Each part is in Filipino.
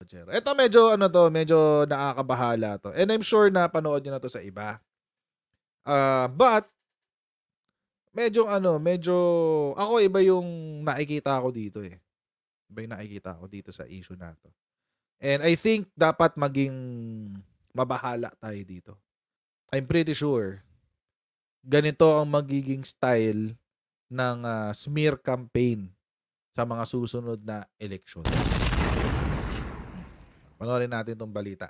Ito medyo ano 'to, medyo nakakabahala 'to, and I'm sure na napanood niyo na 'to sa iba. But medyo ano, medyo ako iba yung nakikita ko dito, eh. Iba yung nakikita ko dito sa issue na 'to. And I think dapat maging mabahala tayo dito. I'm pretty sure ganito ang magiging style ng, smear campaign sa mga susunod na eleksyon. Panoorin natin 'tong balita.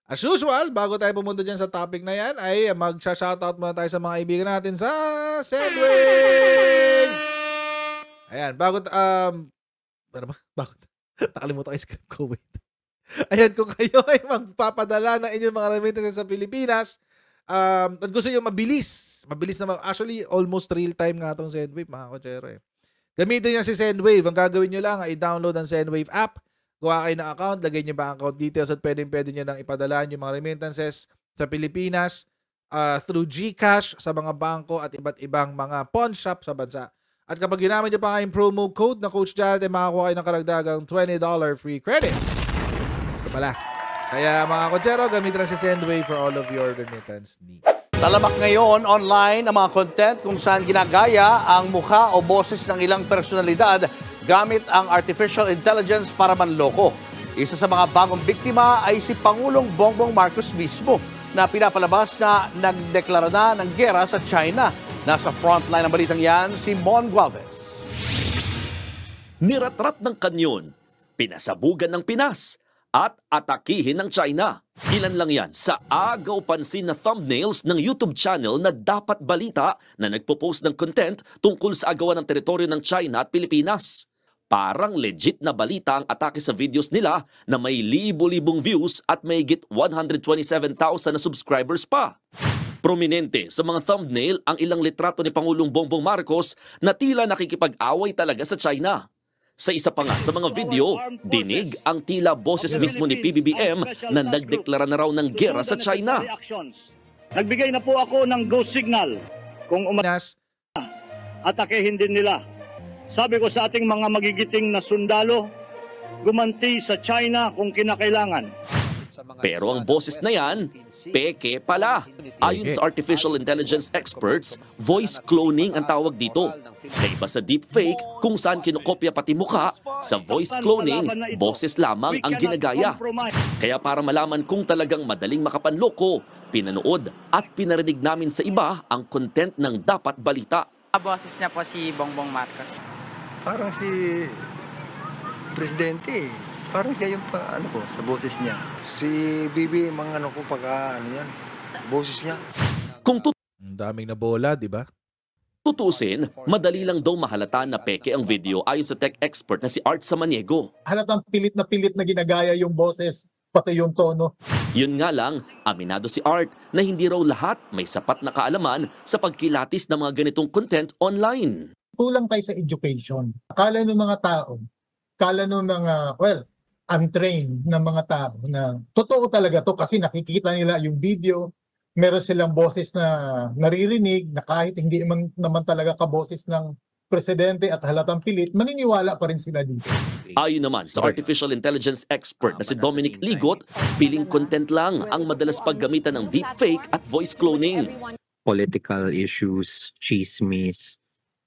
As usual, bago tayo pumunta diyan sa topic na 'yan, ay magsha-shoutout muna tayo sa mga kaibigan natin sa Sendwave! Ayan, ano ba? Bago nakalimutan ko yung script ko, wait. Ayan, kung kayo ay magpapadala ng inyong mga remittances sa Pilipinas, at gusto niyo mabilis na actually almost real time nga 'tong Sendwave, mga kotsero, eh. Gamitin niyo si Sendwave. Ang gagawin niyo lang ay i-download ang Sendwave app, gawa kayo ng account, lagay niyo ba account details at pwedeng-pwede niyo nang ipadala yung mga remittances sa Pilipinas, through GCash sa mga bangko at iba't ibang mga pawn shop sa bansa. At kapag ginamit niyo pa kayong promo code na Coach Jared, ay makakuha kayo ng karagdagang $20 free credit. Ito pala. Kaya mga kotsero, gamitin na si Sendwave for all of your remittance needs. Talamak ngayon online ang mga content kung saan ginagaya ang mukha o boses ng ilang personalidad gamit ang artificial intelligence para manloko. Isa sa mga bagong biktima ay si Pangulong Bongbong Marcos mismo na pinapalabas na nagdeklara na ng giyera sa China. Nasa frontline ng balitang yan si Mon Gualvez. Niratrat ng kanyon, pinasabugan ng Pinas, at atakihin ng China. Ilan lang yan sa agaw pansin na thumbnails ng YouTube channel na Dapat Balita na nagpo-post ng content tungkol sa agawan ng teritoryo ng China at Pilipinas. Parang legit na balita ang atake sa videos nila na may libo-libong views at may higit 127,000 na subscribers pa. Prominente sa mga thumbnail ang ilang litrato ni Pangulong Bongbong Marcos na tila nakikipag-away talaga sa China. Sa isa pa nga sa mga video, dinig ang tila boses mismo ni PBBM na nagdeklara na raw ng giyera sa China. Nagbigay na po ako ng go signal kung Pinas, atakehin din nila. Sabi ko sa ating mga magigiting na sundalo, gumanti sa China kung kinakailangan. Pero ang boses na yan, peke pala. Ayon sa artificial intelligence experts, voice cloning ang tawag dito. Kaiba sa deepfake kung saan kinokopya pati mukha, sa voice cloning, boses lamang ang ginagaya. Kaya para malaman kung talagang madaling makapanloko, pinanood at pinarinig namin sa iba ang content ng Dapat Balita. Boses niya po si Bongbong Marcos. Parang si Presidente, parang siya yung sa boses niya. Si Bibi, mga ano ko pag yan, boses niya. Kung ang daming nabola, di ba? tutusin, madali lang daw mahalata na peke ang video ayon sa tech expert na si Art Samaniego. Halatang pilit na ginagaya yung boses, pati yung tono. Yun nga lang, aminado si Art na hindi raw lahat may sapat na kaalaman sa pagkilatis ng mga ganitong content online. Kulang tayo sa education. Akala ng mga tao, untrained na mga tao na totoo talaga to kasi nakikita nila yung video, meron silang boses na naririnig na kahit hindi naman talaga kaboses ng presidente at halatang pilit, maniniwala pa rin sila dito. Ayon naman sa artificial intelligence expert na si Dominic Ligot, piling content lang ang madalas paggamitan ng deepfake at voice cloning. Political issues, chismis,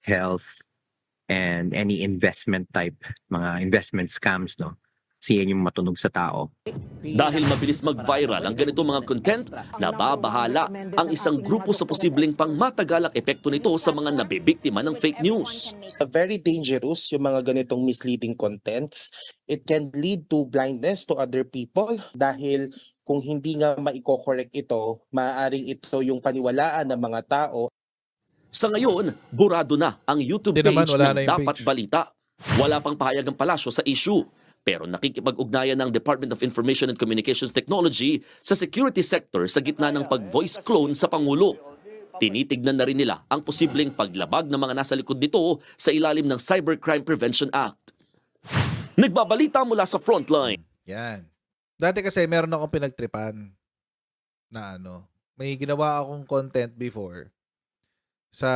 health, and any investment type, mga investment scams, no? Kasi yan yung matunog sa tao. Dahil mabilis mag-viral ang ganitong mga content, nababahala ang isang grupo sa posibleng pangmatagalang epekto nito sa mga nabibiktima ng fake news. Very dangerous yung mga ganitong misleading contents. It can lead to blindness to other people dahil kung hindi nga maiko-correct ito, maaaring ito yung paniwalaan ng mga tao. Sa ngayon, burado na ang YouTube page ng Dapat Balita. Wala pang pahayag ang palasyo sa issue. Pero nakikipag-ugnayan ng Department of Information and Communications Technology sa security sector sa gitna ng pag-voice clone sa Pangulo. Tinitignan na rin nila ang posibleng paglabag ng mga nasa likod nito sa ilalim ng Cybercrime Prevention Act. Nagbabalita mula sa Frontline. Yan. Dati kasi meron akong pinagtripan na may ginawa akong content before sa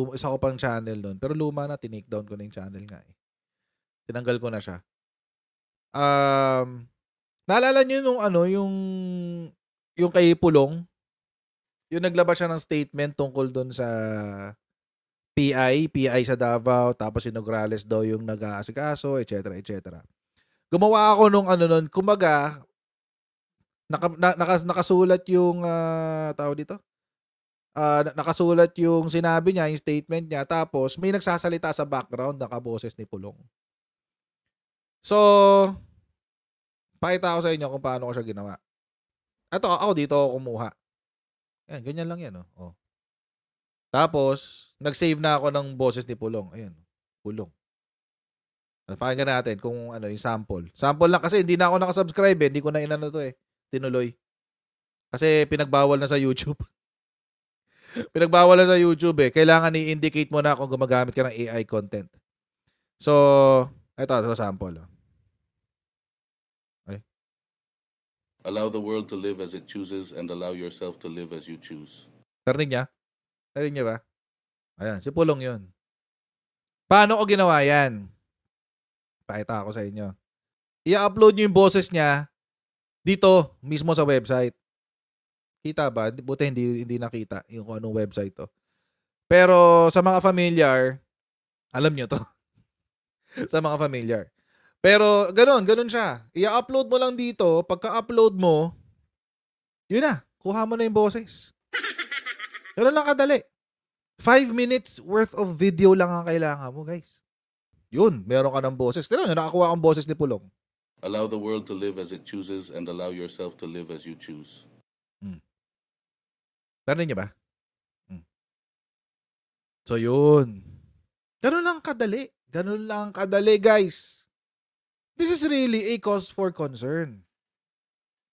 isa ko pang channel noon. Pero luma na, tinake down ko na yung channel nga eh. Tinanggal ko na siya. Naalala niyo nung yung kay Pulong, yung naglabas siya ng statement tungkol doon sa PI sa Davao, tapos si Nograles daw yung nag-aasikaso, etc. Gumawa ako nung nun, kumbaga, nakasulat yung, tawag dito? Nakasulat yung sinabi niya, yung statement niya, tapos may nagsasalita sa background, nakaboses ni Pulong. So, pakita ko sa inyo kung paano ko siya ginawa. Ako dito ako kumuha. Ayan, ganyan lang yan. Oh. Tapos, nag-save na ako ng boses ni Pulong. Ayan, Pulong. Pakinggan natin kung yung sample. Sample lang kasi hindi na ako nakasubscribe eh. Hindi ko na inano to eh. Tinuloy. Kasi pinagbawal na sa YouTube. Pinagbawal na sa YouTube eh. Kailangan i-indicate mo na kung gumagamit ka ng AI content. So, ito sample. Okay. Allow the world to live as it chooses and allow yourself to live as you choose. Narinig niya? Narinig niya ba? Ayan, si Pulong yun. Paano ko ginawa yan? Pakita ko sa inyo. I-upload niyo yung boses niya dito mismo sa website. Kita ba? Buti hindi nakita yung anong website to. Pero sa mga familiar, alam niyo to. Sa mga familiar. Pero ganun siya. I-upload mo lang dito. Pagka-upload mo, yun na. Kuha mo na yung boses. Ganun lang kadali. 5 minutes worth of video lang ang kailangan mo, guys. Yun, meron ka ng boses. Kailangan nakakuha kang boses ni Pulong. Allow the world to live as it chooses and allow yourself to live as you choose. Narinig niyo ba? So, yun. Ganun lang kadali. Ganun lang kadali, guys. This is really a cause for concern.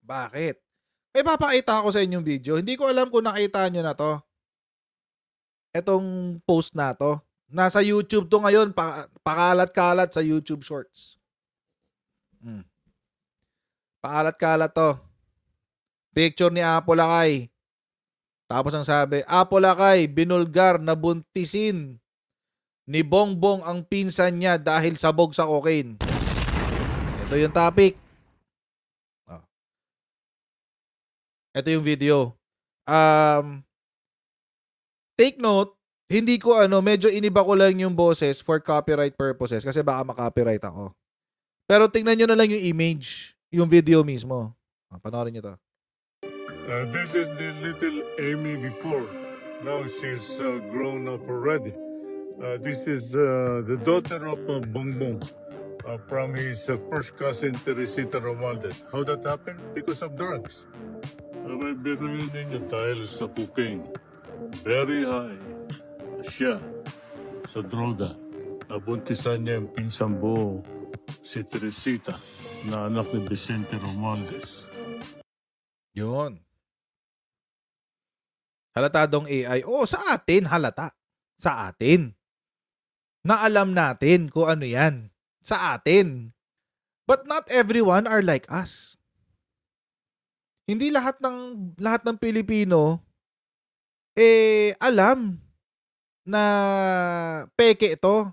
Bakit? May papakita ako sa inyong video. Hindi ko alam kung nakita nyo na to. Etong post na to. Nasa YouTube to ngayon. Pakalat-kalat sa YouTube Shorts. Pakalat-kalat to. Picture ni Apo Lakay. Tapos ang sabi, Apo Lakay, binulgar na buntisin ni Bongbong ang pinsan niya dahil sabog sa cocaine. Ito yung topic. Ito yung video. Take note, hindi ko medyo iniba ko lang yung boses for copyright purposes kasi baka makopyright ako. Pero tingnan nyo na lang yung image, yung video mismo. Panoorin nyo to. This is the little Amy before. Now she's grown up already. This is the daughter of Bongbong from his first cousin Teresita Romualdez. How that happened? Because of drugs. May biruin ninyo dahil sa cocaine. Very high siya sa droga. Nabuntisan niya yung pinsang buo, si Teresita, na anak ni Vicente Romualdez. Yun. Halatadong AI. Oo, sa atin halata. Sa atin. Na alam natin kung ano yan. Sa atin. But not everyone are like us. Hindi lahat ng Pilipino alam na peke ito.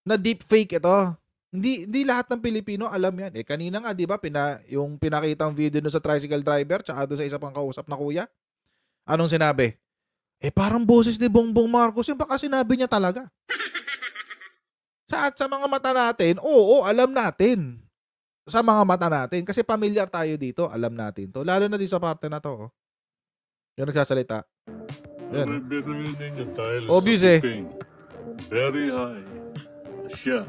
Na deepfake ito. Hindi lahat ng Pilipino alam yan. Kanina nga, di ba, yung pinakitang video no sa tricycle driver tsaka doon sa isa pang kausap na kuya. Anong sinabi? Parang boses ni Bongbong Marcos. Yung baka sinabi niya talaga. Sa mga mata natin, oo, alam natin. Sa mga mata natin. Kasi familiar tayo dito, alam natin to. Lalo na di sa parte na to. Yung nagsasalita. Yan. Obvious Very high siya.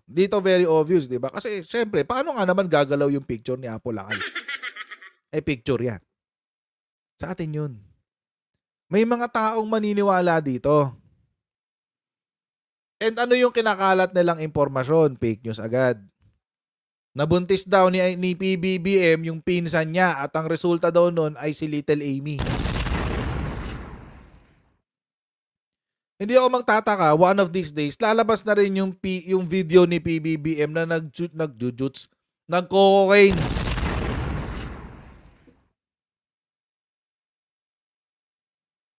Dito very obvious, di ba? Kasi syempre, paano nga naman gagalaw yung picture ni Apo Lakay? Picture yan. Sa atin yun. May mga taong maniniwala dito. And ano yung kinakalat nilang impormasyon? Fake news agad. Nabuntis daw ni PBBM yung pinsan niya at ang resulta daw nun ay si Little Amy. Hindi ako magtataka, one of these days, lalabas na rin yung video ni PBBM na nag-jujutsu, nag-cocaine.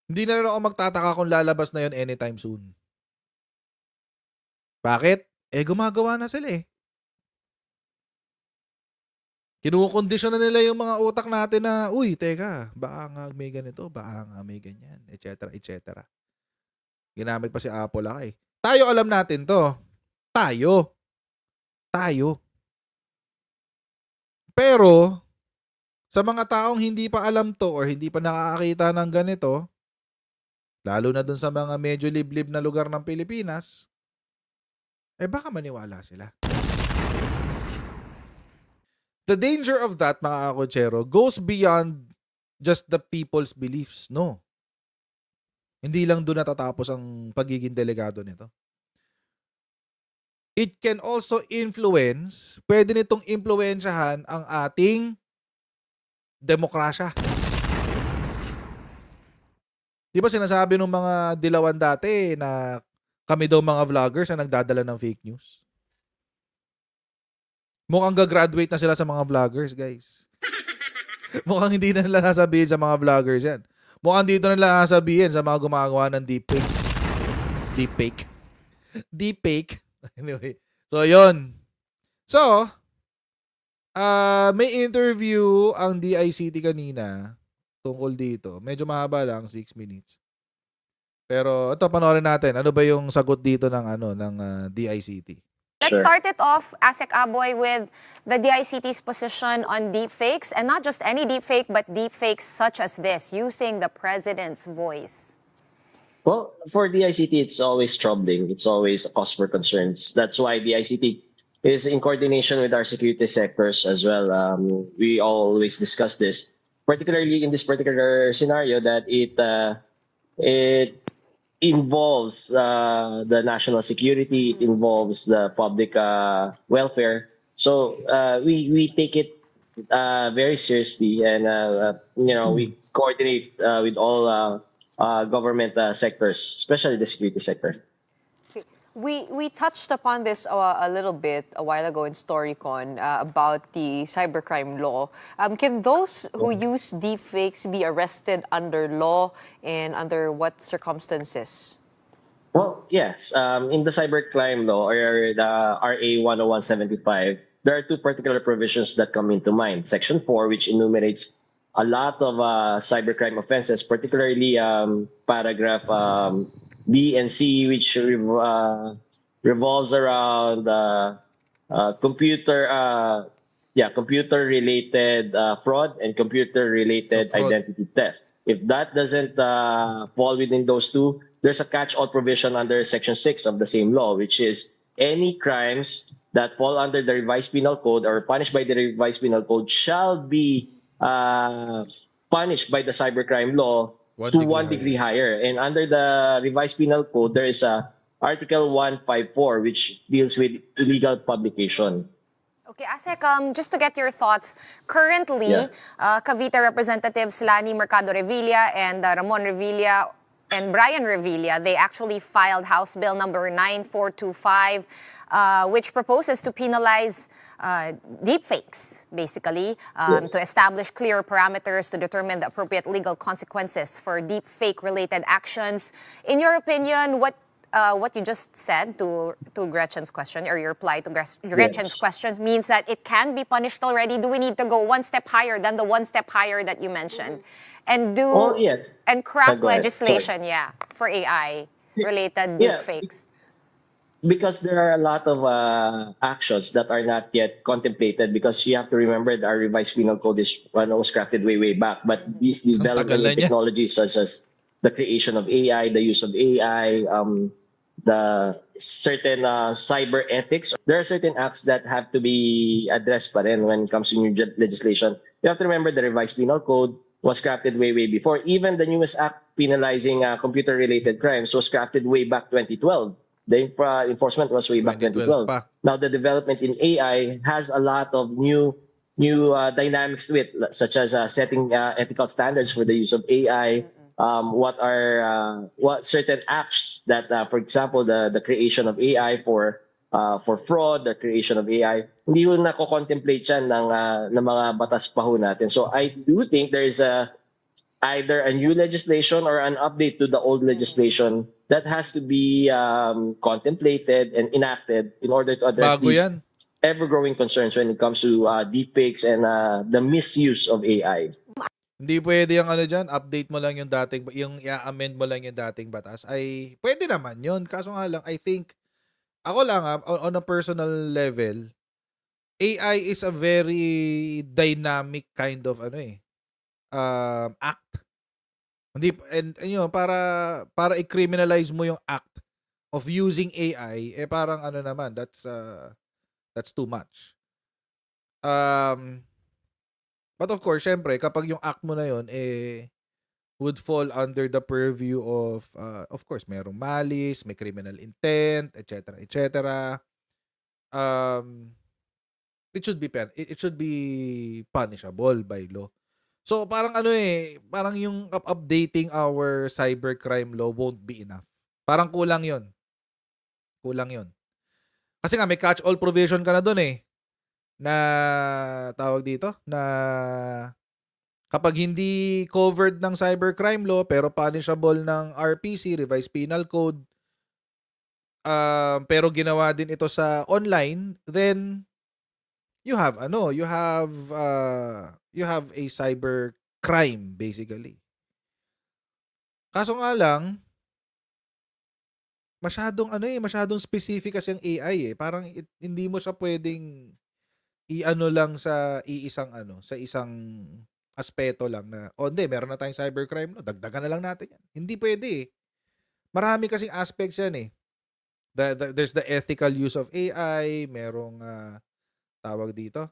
Hindi na rin ako magtataka kung lalabas na yun anytime soon. Bakit? Gumagawa na sila Kinukondisyon na nila yung mga utak natin na, uy, teka, baka nga may ganito, baka nga may ganyan, etc. etc. Ginamit pa si Apple Akay. Tayo alam natin to. Tayo. Pero, sa mga taong hindi pa alam to or hindi pa nakakakita ng ganito, lalo na dun sa mga medyo liblib na lugar ng Pilipinas, baka maniwala sila. The danger of that, mga kakotsero, goes beyond just the people's beliefs. No. Hindi lang doon natatapos ang pagiging delegado nito. It can also influence, pwede nitong impluwensyahan ang ating demokrasya. Di ba sinasabi ng mga dilawan dati na kami daw mga vloggers na nagdadala ng fake news? Mukhang gagraduate na sila sa mga vloggers, guys. Mukhang hindi na nila sasabihin sa mga vloggers yan. Mukhang dito na nila sasabihin sa mga gumagawa ng deepfake. Anyway. So, yun. So, may interview ang DICT kanina tungkol dito. Medyo mahaba lang, 6 minutes. Pero ito, panoorin natin. Ano ba yung sagot dito ng DICT? Let's start it off, Asek Aboy, with the DICT's position on deepfakes, and not just any deepfake, but deepfakes such as this, using the president's voice. Well, for DICT, it's always troubling. It's always a cause for concerns. That's why DICT is in coordination with our security sectors as well. We always discuss this, particularly in this particular scenario, that it involves the national security, it involves the public welfare. So we take it very seriously, and we coordinate with all government sectors, especially the security sector. We touched upon this a little bit a while ago in Storycon about the cybercrime law. Can those who use deepfakes be arrested under law, and under what circumstances? Well, yes. In the cybercrime law, or the RA 10175, there are two particular provisions that come into mind. Section 4, which enumerates a lot of cybercrime offenses, particularly paragraph B and C, which revolves around computer-related fraud and computer-related identity theft. If that doesn't fall within those two, there's a catch-all provision under Section 6 of the same law, which is any crimes that fall under the revised penal code or punished by the revised penal code shall be punished by the cybercrime law to 1 degree higher. And under the revised penal code, there is Article 154, which deals with illegal publication. Okay, Asek, just to get your thoughts, currently, Cavite Representatives Lani Mercado Revilla and Ramon Revilla and Brian Revilla, they actually filed House Bill number 9425, which proposes to penalize deepfakes, basically, to establish clear parameters to determine the appropriate legal consequences for deepfake-related actions. In your opinion, what you just said to Gretchen's question, or your reply to Gretchen's question, means that it can be punished already? Do we need to go one step higher than the one step higher that you mentioned, and and craft legislation, for AI-related deepfakes? Because there are a lot of actions that are not yet contemplated, because you have to remember that our revised penal code was crafted way back. But these development in technologies, such as the creation of AI, the use of AI, the certain cyber ethics, there are certain acts that have to be addressed pa rin when it comes to new legislation. You have to remember the revised penal code was crafted way before. Even the newest act penalizing computer-related crimes was crafted way back 2012. The enforcement was way back 2012. Now the development in AI has a lot of new dynamics to it, such as setting ethical standards for the use of AI. What certain acts that, for example, the creation of AI for fraud, the creation of AI, hindi yun nako-contemplate yan ng mga batas pa ho natin. So I do think there is either a new legislation or an update to the old legislation that has to be contemplated and enacted in order to address ever-growing concerns when it comes to deepfakes and the misuse of AI. Hindi pwede yung ano dyan, update mo lang yung dating, yung i-amend mo lang yung dating batas. Ay, pwede naman yun. Kaso nga lang, I think, ako lang on a personal level, AI is a very dynamic kind of act. Hindi, and you know, para i-criminalize mo yung act of using AI, parang ano naman, that's too much. But of course, syempre, kapag yung act mo na yun, would fall under the purview of course, merong malice, may criminal intent, etc., etc. It should be punishable by law. So, parang parang yung updating our cybercrime law won't be enough. Parang kulang yun. Kasi nga, may catch-all provision ka na dun na tawag dito, na kapag hindi covered ng cybercrime law pero punishable ng RPC, Revised Penal Code, pero ginawa din ito sa online, then you have a cybercrime basically. Kaso nga lang, masyadong specific kasi ang AI Parang hindi mo siya pwedeng lang sa isang aspeto lang na, hindi, meron na tayong cybercrime, no? Dagdagan na lang natin yan. Hindi pwede Marami kasing aspects yan There's the ethical use of AI, merong tawag dito,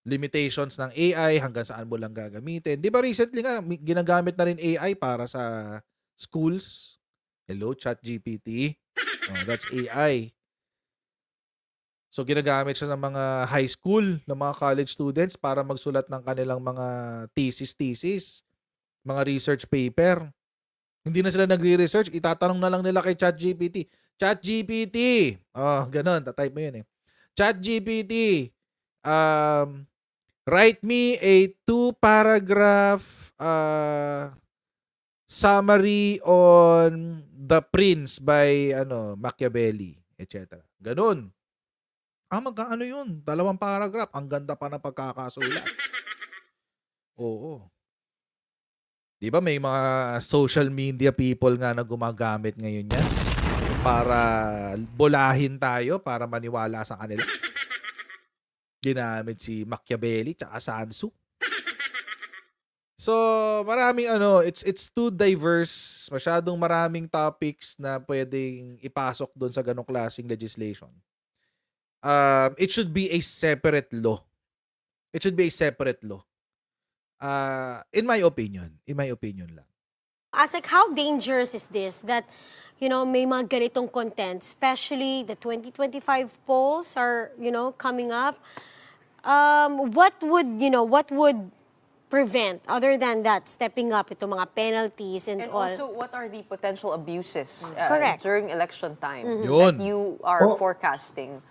limitations ng AI, hanggang saan mo lang gagamitin. Di ba recently nga, ginagamit na rin AI para sa schools? Hello, ChatGPT. That's AI. So, ginagamit siya ng mga high school, ng mga college students para magsulat ng kanilang mga thesis, mga research paper. Hindi na sila nagre-research, itatanong na lang nila kay ChatGPT. ChatGPT! Ganun, tatype mo yun ChatGPT, write me a 2-paragraph summary on The Prince by Machiavelli, etc. Ganun. Magkano yun? 2 paragraph. Ang ganda pa ng pagkakasulat. Oo. Di ba may mga social media people nga na gumagamit ngayon yan para bulahin tayo, para maniwala sa kanila. Ginamit si Machiavelli tsaka Sun Tzu. So, maraming it's too diverse. Masyadong maraming topics na pwedeng ipasok doon sa ganong klaseng legislation. It should be a separate law. In my opinion lang. Like, how dangerous is this that, may mga ganitong content, especially the 2025 polls are, coming up. What would prevent, other than that, stepping up itong mga penalties and all? Also, what are the potential abuses Correct. during election time Yun. that you are forecasting?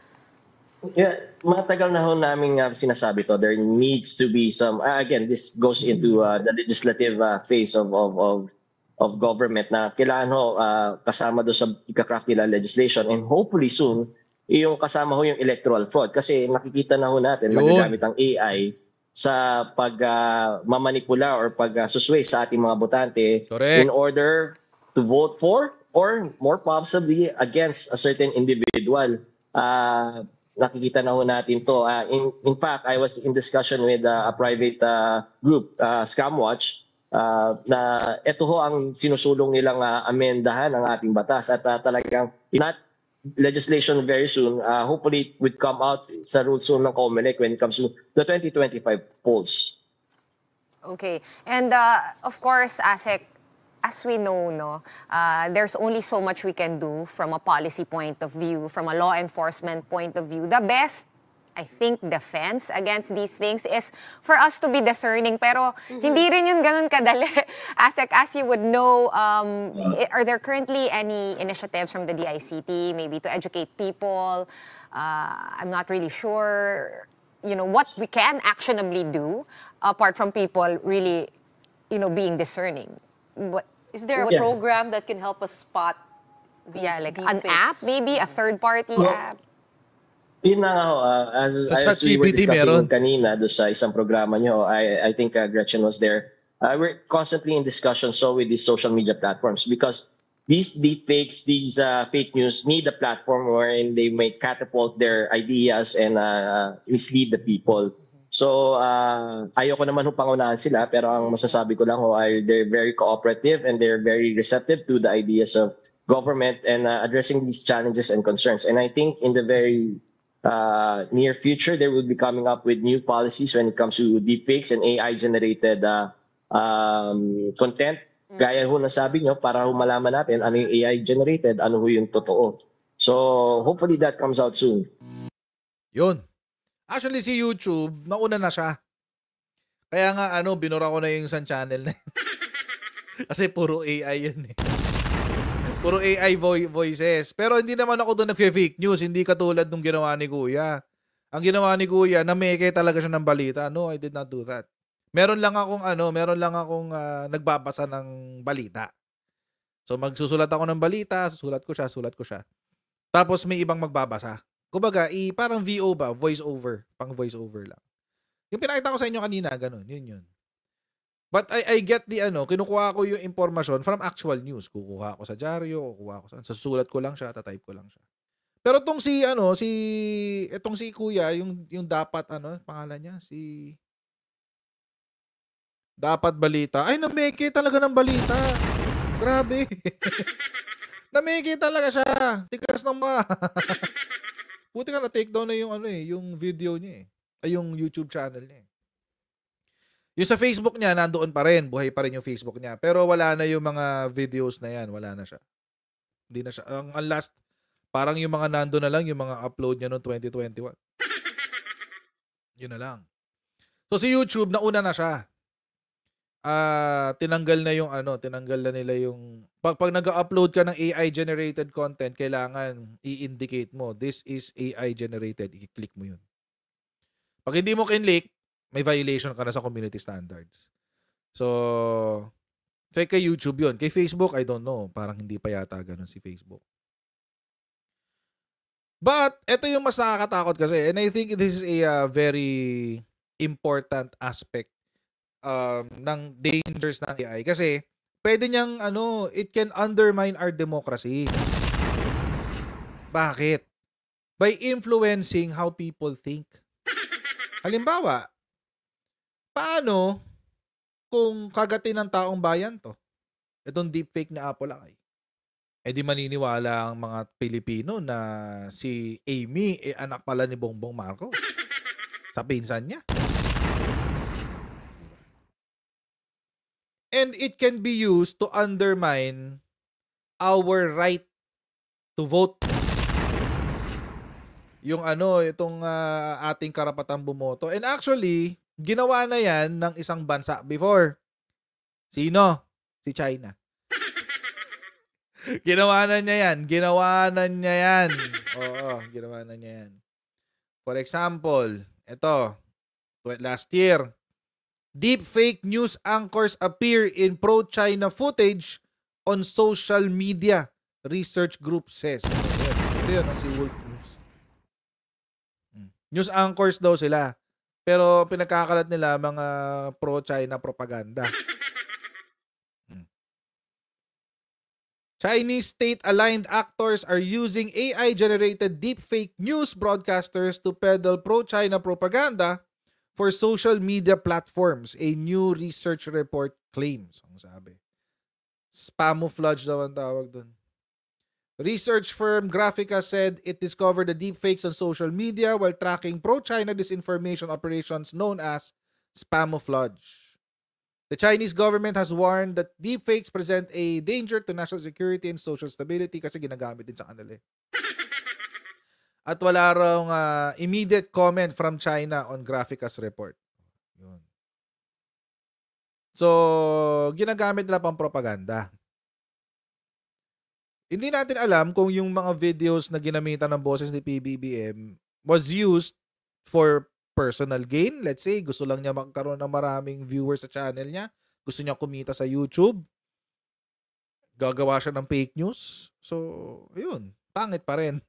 Yeah, matagal na ho namin sinasabi to. There needs to be some, again, this goes into the legislative phase of government na kailangan ho kasama do sa ika-craft nila legislation, and hopefully soon, yung kasama ho yung electoral fraud. Kasi nakikita na ho natin, magagamit ang AI sa pag-mamanipula or pag-susway sa ating mga botante. Correct. In order to vote for or more possibly against a certain individual. Nakikita na ho natin to. In fact, I was in discussion with a private group, Scamwatch, na ito ho ang sinusulong nilang amendahan ng ating batas at talagang not legislation very soon, hopefully it would come out sa rules soon ng COMELEC when it comes to the 2025 polls. Okay. And of course, as we know, there's only so much we can do from a policy point of view, from a law enforcement point of view. The best, I think, defense against these things is for us to be discerning. Pero hindi rin yun ganun kadali. As you would know, are there currently any initiatives from the DICT, maybe to educate people? I'm not really sure, what we can actionably do apart from people really, being discerning. Is there a program that can help us spot these like an deepfakes? app, maybe a third-party app? Yun na nga ho, Sa as we were ChatGPT discussing meron. kanina do sa isang programa nyo, I think Gretchen was there. We're constantly in discussion with these social media platforms because these deepfakes, these fake news need a platform wherein they may catapult their ideas and mislead the people. So ayoko naman ho pangunahan sila, pero ang masasabi ko lang ho ay they're very cooperative and they're very receptive to the ideas of government and addressing these challenges and concerns. And I think in the very near future, they will be coming up with new policies when it comes to deepfakes and AI-generated content. Gaya ho na sabi nyo, para ho malaman natin ano yung AI-generated, ano ho yung totoo. So, hopefully that comes out soon. Yun. Actually, si YouTube, nauna na siya. Kaya nga, binura ko na yung isang channel na kasi puro AI yun eh. Puro AI voices. Pero hindi naman ako doon nag-fake news. Hindi katulad nung ginawa ni Kuya. Ang ginawa ni Kuya, nameke talaga siya ng balita. No, I did not do that. Meron lang akong nagbabasa ng balita. So magsusulat ako ng balita, sulat ko siya. Tapos may ibang magbabasa. Kumbaga, parang VO ba? Voice over. Pang voice over lang. Yung pinakita ko sa inyo kanina, ganun. Yun. But I get kinukuha ko yung information from actual news. Kukuha ko sa dyaryo, kukuha ko sa susulat ko lang siya, tatype ko lang siya. Pero itong si Kuya, yung dapat pangalan niya, dapat balita. Ay, nameke talaga ng balita. Grabe. Nameke talaga siya. Tikas ng mga. Buti ka na take down na yung video niya eh. Ay, yung YouTube channel niya eh. Yung sa Facebook niya, nandoon pa rin. Buhay pa rin yung Facebook niya. Pero wala na yung mga videos na yan. Wala na siya. Hindi na siya. Ang last, parang yung mga nandoon na lang, yung mga upload niya noong 2021. Yun na lang. So si YouTube, nauna na siya. Tinanggal na nila yung, pag nag-upload ka ng AI-generated content, kailangan i-indicate mo, this is AI-generated. I-click mo yun. Pag hindi mo kinlik, may violation ka na sa community standards. So, kay YouTube yun. Kay Facebook, I don't know. Parang hindi pa yata ganun si Facebook. But, ito yung mas nakakatakot kasi. And I think this is a very important aspect ng dangers ng AI. Kasi, pwede niyang, it can undermine our democracy. Bakit? By influencing how people think. Halimbawa, paano kung kagatin ng taong bayan to? Itong deepfake na Apple ay. Eh di maniniwala ang mga Pilipino na si Amy anak pala ni Bongbong Marcos. Sa pinsan niya. And it can be used to undermine our right to vote. Yung itong ating karapatang bumoto. And actually, ginawa na yan ng isang bansa before. Sino? Si China. Ginawa na niya yan. Oo, ginawa na niya yan. For example, ito, last year, deep fake news anchors appear in pro-China footage on social media, research group says. Ito yun, si Wolf News. News anchors daw sila. Pero pinagkakalat nila mga pro-China propaganda. Chinese state-aligned actors are using AI-generated deepfake news broadcasters to peddle pro-China propaganda for social media platforms, a new research report claims. Ang sabi. Spamouflage daw ang tawag dun. Research firm Graphica said it discovered the deepfakes on social media while tracking pro-China disinformation operations known as spamouflage. The Chinese government has warned that deepfakes present a danger to national security and social stability kasi ginagamit din sa kanila. At wala raw immediate comment from China on Graphica's report. Yun. So, ginagamit nila pang propaganda. Hindi natin alam kung yung mga videos na ginamitan ng boses ni PBBM was used for personal gain. Let's say, gusto lang niya magkaroon ng maraming viewers sa channel niya. Gusto niya kumita sa YouTube. Gagawa siya ng fake news. So, ayun. Pangit pa rin.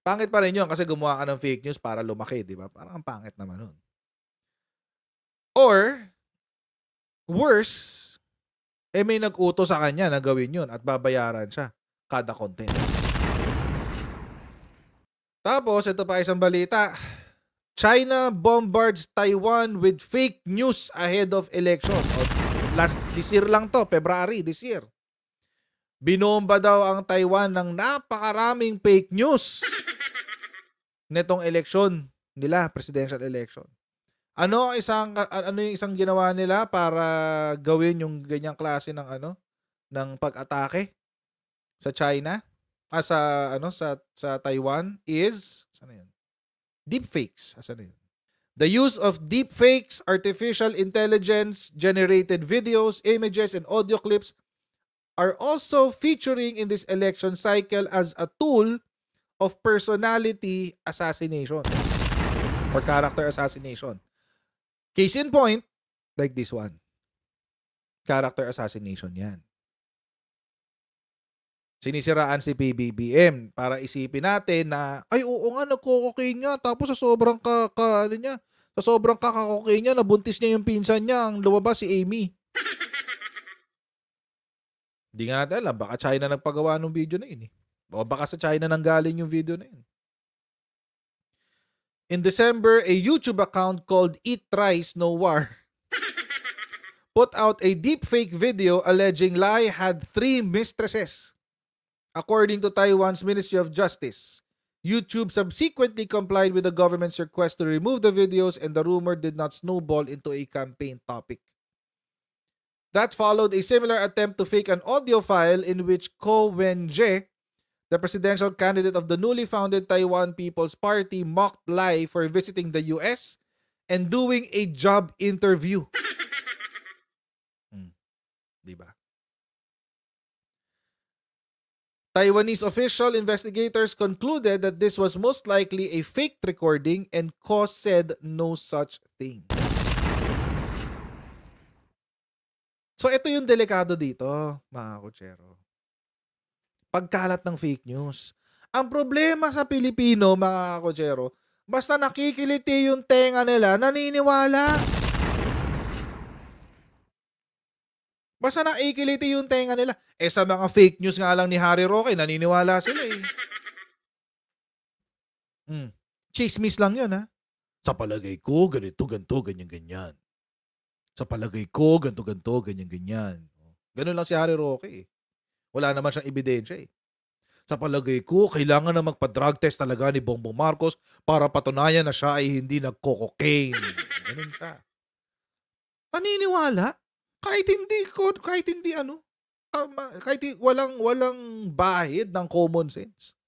Pangit pa rin yun kasi gumawa ka ng fake news para lumaki, di ba? Parang ang pangit naman nun. Or, worse, may nag-utos sa kanya na gawin yun at babayaran siya kada content. Tapos, ito pa isang balita. China bombards Taiwan with fake news ahead of election. This year lang to, February this year. Binomba daw ang Taiwan ng napakaraming fake news netong election nila, presidential election. Ano yung isang ginawa nila para gawin yung ganyang klase ng ng pag-atake sa China? Sa Taiwan is deepfakes. Asan yun? The use of deepfakes, artificial intelligence generated videos, images and audio clips are also featuring in this election cycle as a tool of personality assassination or character assassination. Case in point, like this one. Character assassination yan. Sinisiraan si PBBM para isipin natin na, ay oo nga, nagko-cocaine nga, tapos sa sobrang sa sobrang kaka-cocaine niya, nabuntis niya yung pinsan niya, ang lumabas si Amy. Hindi nga natin alam, baka China nagpagawa ng video na yun eh. O baka sa China nanggaling yung video na yun. In December, a YouTube account called Eat Rice No War put out a deepfake video alleging Lai had 3 mistresses. According to Taiwan's Ministry of Justice, YouTube subsequently complied with the government's request to remove the videos and the rumor did not snowball into a campaign topic. That followed a similar attempt to fake an audio file in which Ko Wen-je, the presidential candidate of the newly founded Taiwan People's Party, mocked Lai for visiting the US and doing a job interview. Diba? Taiwanese official investigators concluded that this was most likely a faked recording and Ko said no such thing. So ito yung delikado dito, mga kutsero. Pagkalat ng fake news. Ang problema sa Pilipino, mga kutsero, basta nakikiliti yung tenga nila, naniniwala. Basta nakikiliti yung tenga nila. Sa mga fake news nga lang ni Harry Roque, naniniwala sila eh. Chismis lang yun ha. Sa palagay ko, ganito, ganto, ganyan. Sa palagay ko, ganto, ganyan. Ganun lang si Harry Roque eh. Wala naman siyang ebidensya eh. Sa palagay ko, kailangan na magpa-drug test talaga ni Bongbong Marcos para patunayan na siya ay hindi nagko-cocaine. Ganun siya. Naniniwala? Kahit walang bahid ng common sense.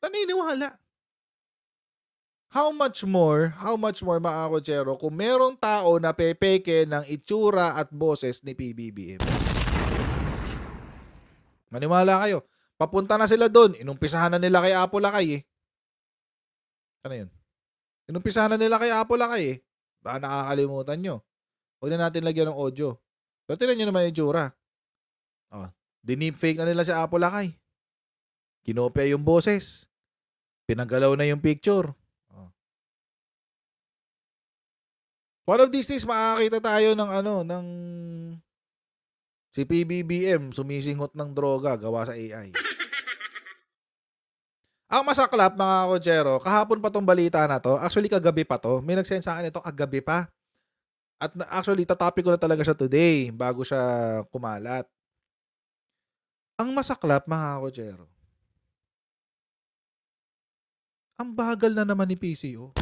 Naniniwala. How much more, mga kutsero, kung merong tao na pepeke ng itsura at boses ni PBBM. Maniwala kayo. Papunta na sila doon. Inumpisahan na nila kay Apo Lakay eh. Ano yun? Inumpisahan na nila kay Apo Lakay eh. Baka nakakalimutan nyo. Huwag na natin lagyan ng audio. Pero tinan nyo naman yung itsura. Dinipfake na nila si Apo Lakay. Kinopya yung boses. Pinagalaw na yung picture. One of these days, makakita tayo ng si PBBM sumisinghot ng droga gawa sa AI. Ang masaklap, mga kutsero, kahapon pa tong balita na to. Actually, kagabi pa to. May nagsend sa akin ito kagabi pa. At actually, tatopic ko na talaga siya today bago siya kumalat. Ang masaklap, mga kutsero, ang bagal na naman ni PCO.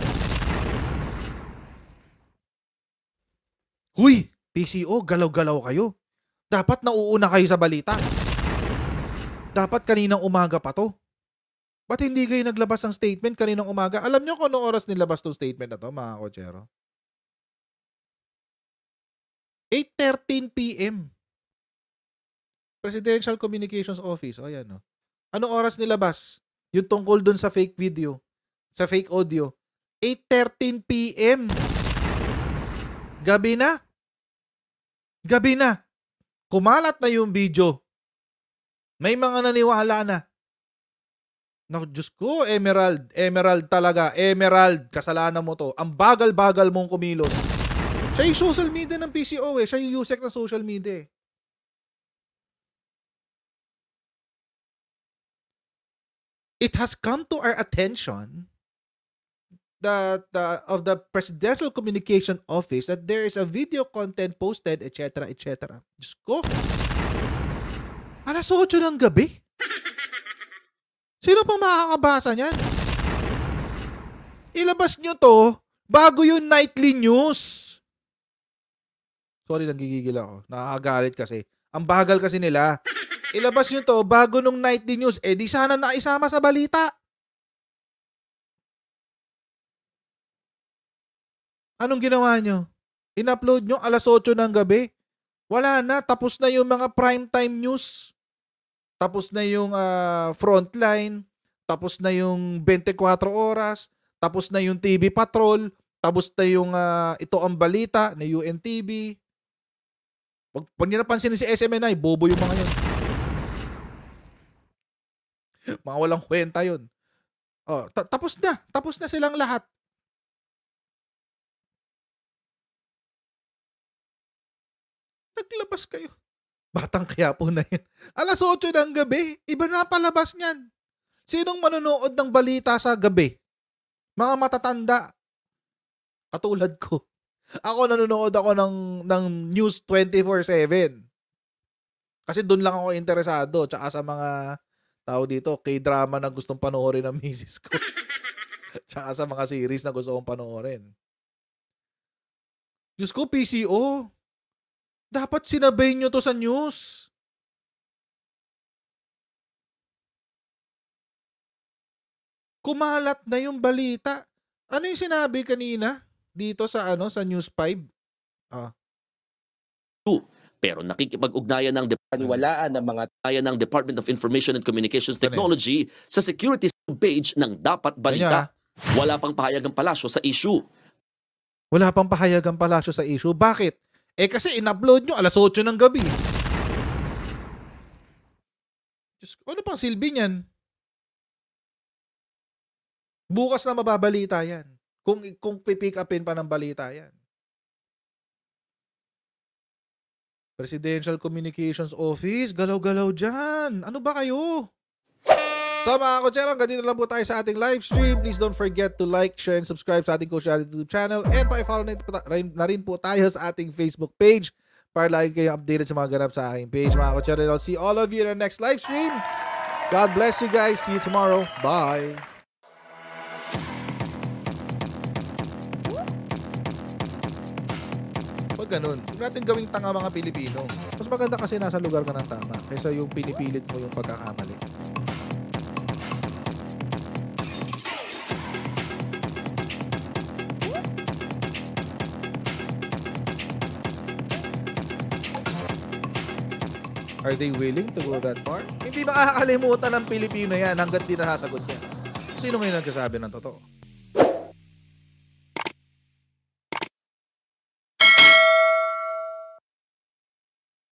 Huy! PCO, galaw-galaw kayo. Dapat nauuna kayo sa balita. Dapat kaninang umaga pa to. Ba't hindi kayo naglabas ng statement kaninang umaga? Alam nyo kung anong oras nilabas tong statement na to, mga kutsero? 8:13 p.m. Presidential Communications Office. O, yan, no? Anong oras nilabas? Yung tungkol dun sa fake video, sa fake audio. 8:13 p.m. Gabi na. Gabi na. Kumalat na yung video. May mga naniwala na. Naku, Diyos ko, Emerald talaga. Emerald, kasalanan mo to. Ang bagal-bagal mong kumilos. Siya yung social media ng PCO eh. Siya yung USEC ng social media eh. It has come to our attention that of the Presidential Communication Office that there is a video content posted, etc., etc. Diyos ko. Alas 8 ng gabi? Sino pang makakabasa niyan? Ilabas nyo to bago yung nightly news. Sorry, nagigigil ako. Nakakagalit kasi. Ang bagal kasi nila. Ilabas nyo to bago nung nightly news. Eh di sana naisama sa balita. Anong ginawa nyo? In-upload nyo alas 8 ng gabi. Wala na. Tapos na yung mga primetime news. Tapos na yung Frontline. Tapos na yung 24 oras. Tapos na yung TV Patrol. Tapos na yung Ito ang Balita na UNTV. Pag niyo napansin si SMNI, bobo yung mga yun. Mga walang kwenta yun. Oh, tapos na. Tapos na silang lahat. Naglabas kayo. Batang Quiapo na yan. Alas 8 ng gabi. Iba na palabas niyan. Sinong manonood ng balita sa gabi? Mga matatanda. Katulad ko. Ako nanonood ako ng News 24/7. Kasi doon lang ako interesado. Tsaka sa mga tao dito, K-drama na gustong panoorin ng misis ko. Tsaka sa mga series na gusto kong panoorin. Diyos ko, PCO. Dapat sinabay nyo to sa news. Kumalat na yung balita. Ano yung sinabi kanina dito sa sa News 5? Pero nakikipag-ugnayan ng paniwalaan ng Department of Information and Communications Technology sa security page ng Dapat Balita. Wala pang pahayag ang palasyo sa issue. Wala pang pahayag ang palasyo sa issue. Bakit? Eh kasi in-upload nyo alas 8 ng gabi. Diyos, ano pang silbi niyan? Bukas na mababalita yan. Kung pipick upin pa ng balita yan. Presidential Communications Office, galaw-galaw dyan. Ano ba kayo? So mga kotsero, ganito lang po tayo sa ating live stream. Please don't forget to like, share, and subscribe sa ating Coach Reality YouTube channel. And pa-follow na rin po tayo sa ating Facebook page para lagi kayo updated sa mga ganap sa aking page. Mga kotsero, I'll see all of you in our next live stream. God bless you guys. See you tomorrow. Bye. Pag ganun, huwag natin gawing tanga mga Pilipino. Mas maganda kasi nasa lugar ka ng tama kaysa yung pinipilit mo yung pagkakamali. Are they willing to go that far? Hindi makakalimutan ng Pilipino yan hanggat di nasasagot niya. Sino ngayon nagsasabi ng totoo?